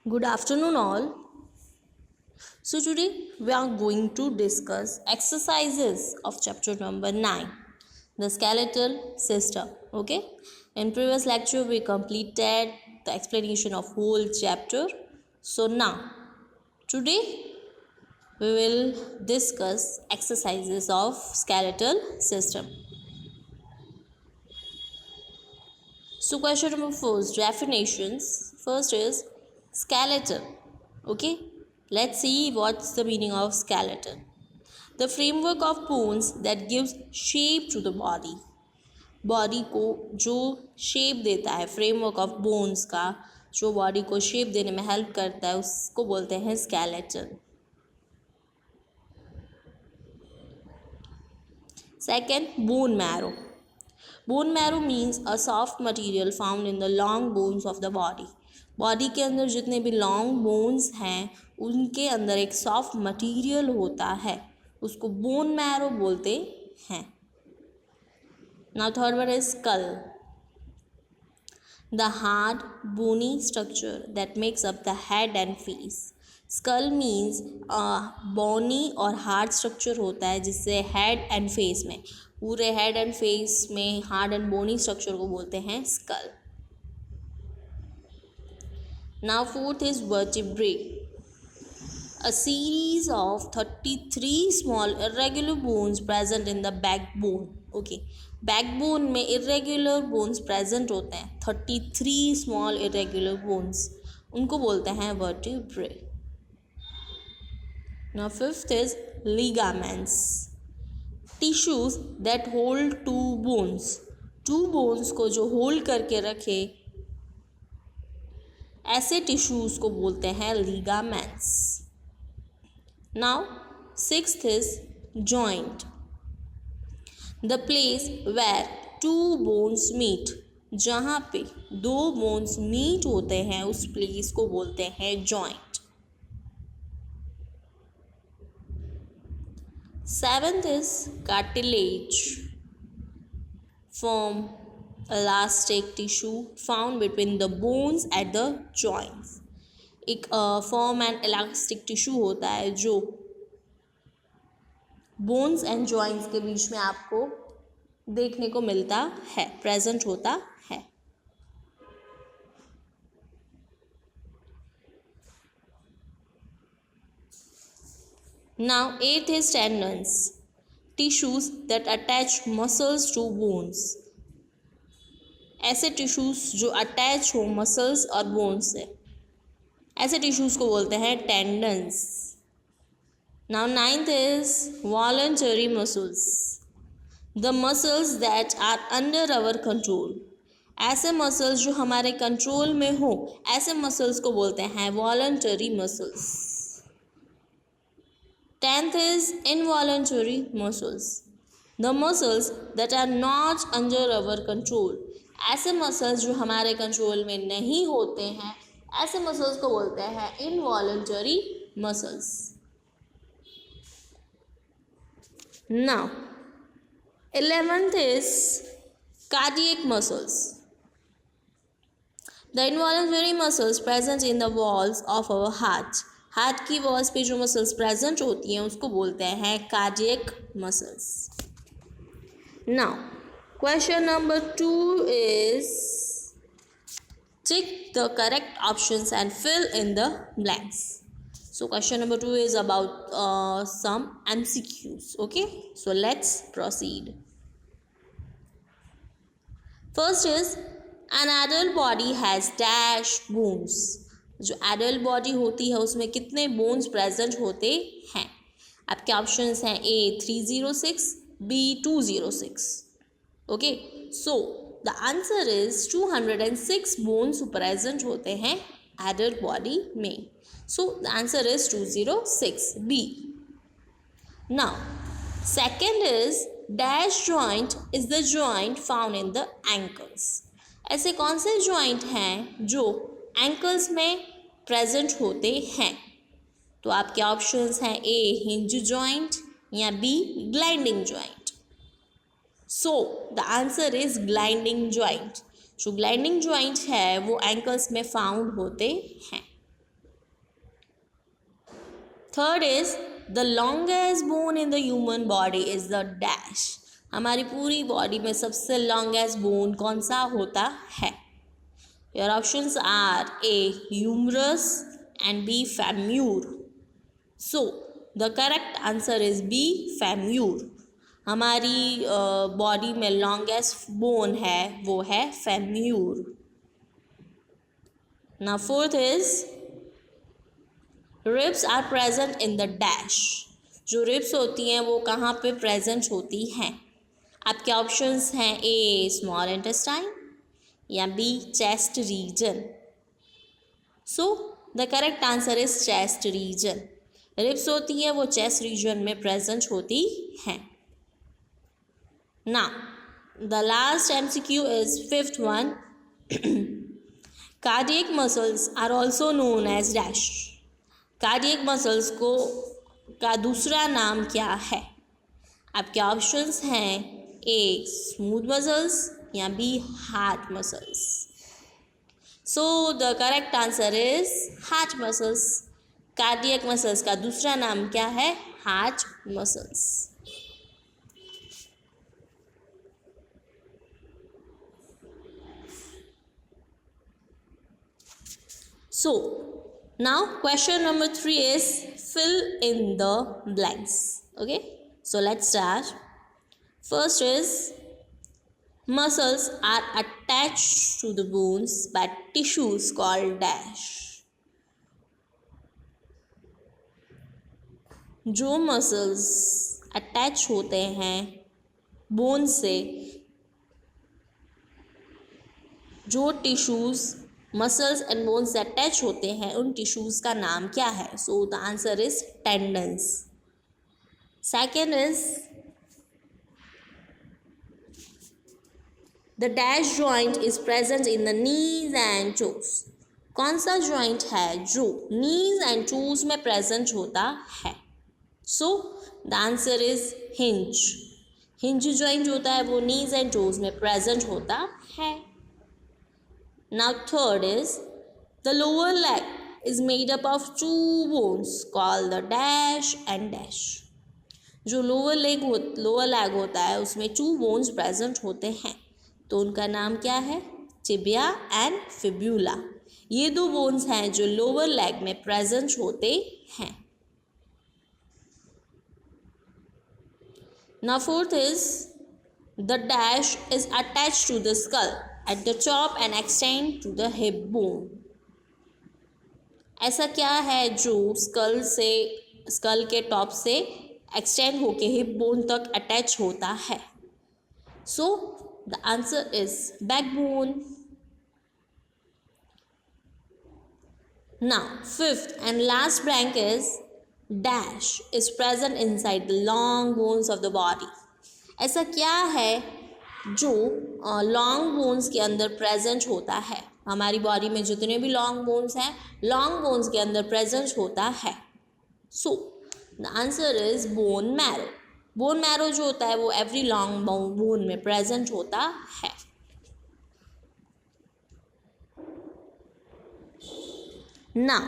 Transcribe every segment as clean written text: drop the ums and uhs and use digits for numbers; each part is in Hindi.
Good afternoon, all. So, today we are going to discuss exercises of chapter number 9, the skeletal system. Okay, in previous lecture, we completed the explanation of whole chapter. So, now today we will discuss exercises of skeletal system. So, question number 4, definitions. First is skeleton. Okay, let's see what's the meaning of skeleton. The framework of bones that gives shape to the body. Body को जो शेप देता है, फ्रेमवर्क ऑफ बोन्स का जो बॉडी को शेप देने में हेल्प करता है, उसको बोलते हैं skeleton. Second, bone marrow. Bone marrow means a soft material found in the long bones of the body. Body के अंदर जितने भी लॉन्ग बोन्स हैं उनके अंदर एक सॉफ्ट मटेरियल होता है, उसको बोन मैरो बोलते हैं. Now third one is skull. The hard bony structure that makes up the head and face. Skull means bony और हार्ड स्ट्रक्चर होता है जिससे हेड एंड फेस में, पूरे हेड एंड फेस में हार्ड एंड बोनी स्ट्रक्चर को बोलते हैं skull. Now fourth is vertebrae. A series of 33 small irregular bones present in the backbone. Okay, backbone में irregular bones present होते हैं. 33 small irregular bones, उनको बोलते हैं vertebrae. Now fifth is ligaments. Tissues that hold two bones. Two bones को जो hold करके रखे, ऐसे टिश्यूज को बोलते हैं ligaments. Now, sixth is joint. The place where two bones meet. जहाँ पे दो bones meet होते हैं उस place को बोलते हैं joint. Seventh is cartilage. Firm, elastic tissue found between the bones at the joints. एक फॉर्म एंड इलास्टिक टिश्यू होता है जो बोन्स एंड जॉइंट्स के बीच में आपको देखने को मिलता है, प्रेजेंट होता है. Now eight is tendons. Tissues that attach muscles to bones. ऐसे टिश्यूज जो अटैच हो मसल्स और बोन्स से, ऐसे टिश्यूज को बोलते हैं tendons. Now ninth is voluntary muscles. The muscles that are under our control. ऐसे मसल्स जो हमारे कंट्रोल में हो, ऐसे मसल्स को बोलते हैं voluntary muscles. Tenth is involuntary muscles. The muscles that are not under our control. ऐसे मसल्स जो हमारे कंट्रोल में नहीं होते हैं, ऐसे मसल्स को बोलते हैं involuntary muscles. Now 11th is cardiac muscles. The involuntary muscles present in the walls of our heart. Heart की वॉल्स पे जो मसल्स प्रेजेंट होती हैं उसको बोलते हैं cardiac muscles. Now question number 2 is tick the correct options and fill in the blanks. So question number 2 is about some MCQs. Okay, so let's proceed. First is an adult body has dash bones. जो adult body होती है उसमें कितने bones present होते हैं? आपके options हैं A 306, B 206. Okay, so the answer is 206 bones present होते हैं adult body में. So the answer is 206 B. Now second is dash joint is the joint found in the ankles. ऐसे कौन से joint हैं जो ankles में present होते हैं? तो आपके options हैं A hinge joint या B gliding joint. So the answer is gliding joint. जो gliding joint है वो ankles में found होते हैं. Third is the longest bone in the human body is the dash. हमारी पूरी बॉडी में सबसे लॉन्गेस्ट बोन कौन सा होता है? Your options are A humerus and B femur. So the correct answer is B femur. हमारी बॉडी में लॉन्गेस्ट बोन है वो है femur. Now fourth is ribs are present in the dash. जो रिब्स होती हैं वो कहाँ पे प्रेजेंट होती हैं? आपके ऑप्शंस हैं ए स्मॉल इंटेस्टाइन या B chest region. So the correct answer is chest region. Ribs होती हैं वो चेस्ट रीजन में प्रेजेंट होती हैं। Now the last MCQ is fifth one. Cardiac muscles are also known as dash. Cardiac muscles को का दूसरा नाम क्या है? आपके ऑप्शंस हैं ए स्मूथ मसल्स या B heart muscles. So the correct answer is heart muscles. Cardiac muscles का दूसरा नाम क्या है? Heart muscles. So now question number 3 is fill in the blanks. Okay, so let's start. First is muscles are attached to the bones by tissues called dash. जो मसल्स अटैच होते हैं बोन से, जो टिश्यूज मसल्स एंड बोन्स से अटैच होते हैं उन टिश्यूज का नाम क्या है? So the answer is tendons. Second is the dash joint is present in the knees and toes. कौन सा जॉइंट है जो नीज एंड टोज में प्रेजेंट होता है? So the answer is hinge. Hinge joint होता है वो नीज एंड टोज में प्रेजेंट होता है। Now third is the lower leg is made up of two bones called the dash and dash. जो लोअर लेग होता है उसमें टू बोन्स प्रेजेंट होते हैं तो उनका नाम क्या है? Tibia and fibula. ये दो बोन्स हैं जो लोअर लेग में प्रेजेंट होते हैं। Now fourth is the dash is attached to the skull at the top and extend to the hip bone. ऐसा क्या है जो स्कल के टॉप से एक्सटेंड होके हिप बोन तक अटैच होता है? So the answer is backbone. Now fifth and last blank is dash is present inside the long bones of the body. ऐसा क्या है जो लॉन्ग बोन्स के अंदर प्रेजेंट होता है? हमारी बॉडी में जितने भी लॉन्ग बोन्स हैं लॉन्ग बोन्स के अंदर प्रेजेंट होता है। So the answer is bone marrow. Bone marrow जो होता है वो एवरी लॉन्ग बोन में प्रेजेंट होता है। Now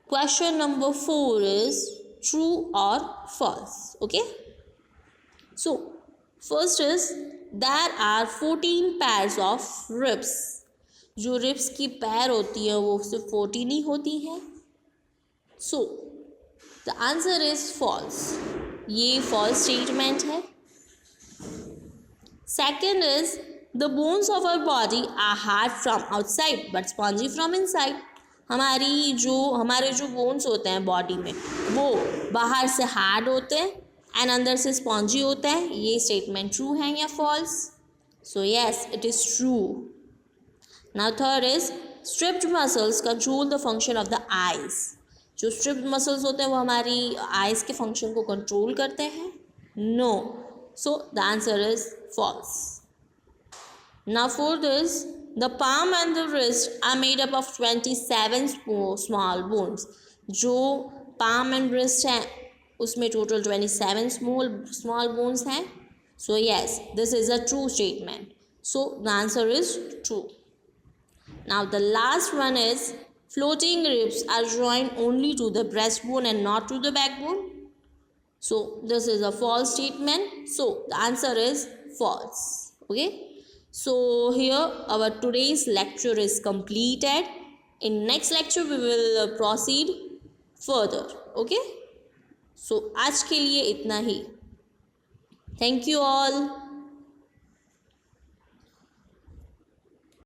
question number 4 is true और false. Okay, so first is there are 14 pairs of ribs. जो रिब्स की पैर होती है वो सिर्फ 14 ही होती हैं। So the answer is false. ये फॉल्स स्टेटमेंट है। Second is the bones of our body are hard from outside but spongy from inside. हमारे जो बोन्स होते हैं बॉडी में वो बाहर से हार्ड होते हैं एंड अंदर से स्पॉन्जी होता है। ये स्टेटमेंट ट्रू है या false? So yes, it is true. Now third is striped muscles control the function of the eyes. जो स्ट्रिप्ड मसल्स होते हैं वो हमारी आइज के फंक्शन को कंट्रोल करते हैं? No. So the answer is false. Now fourth is the palm and the wrist are made up of 27 small bones. जो palm एंड wrist हैं उसमें टोटल 27 स्मॉल बोन्स हैं। So yes, this is a true statement. So the answer is true. Now the last one is floating ribs are joined only to the breastbone and not to the backbone. So this is a false statement. So the answer is false. Okay, so here our today's lecture is completed. In next lecture we will proceed further. Okay, so आज के लिए इतना ही. Thank you all.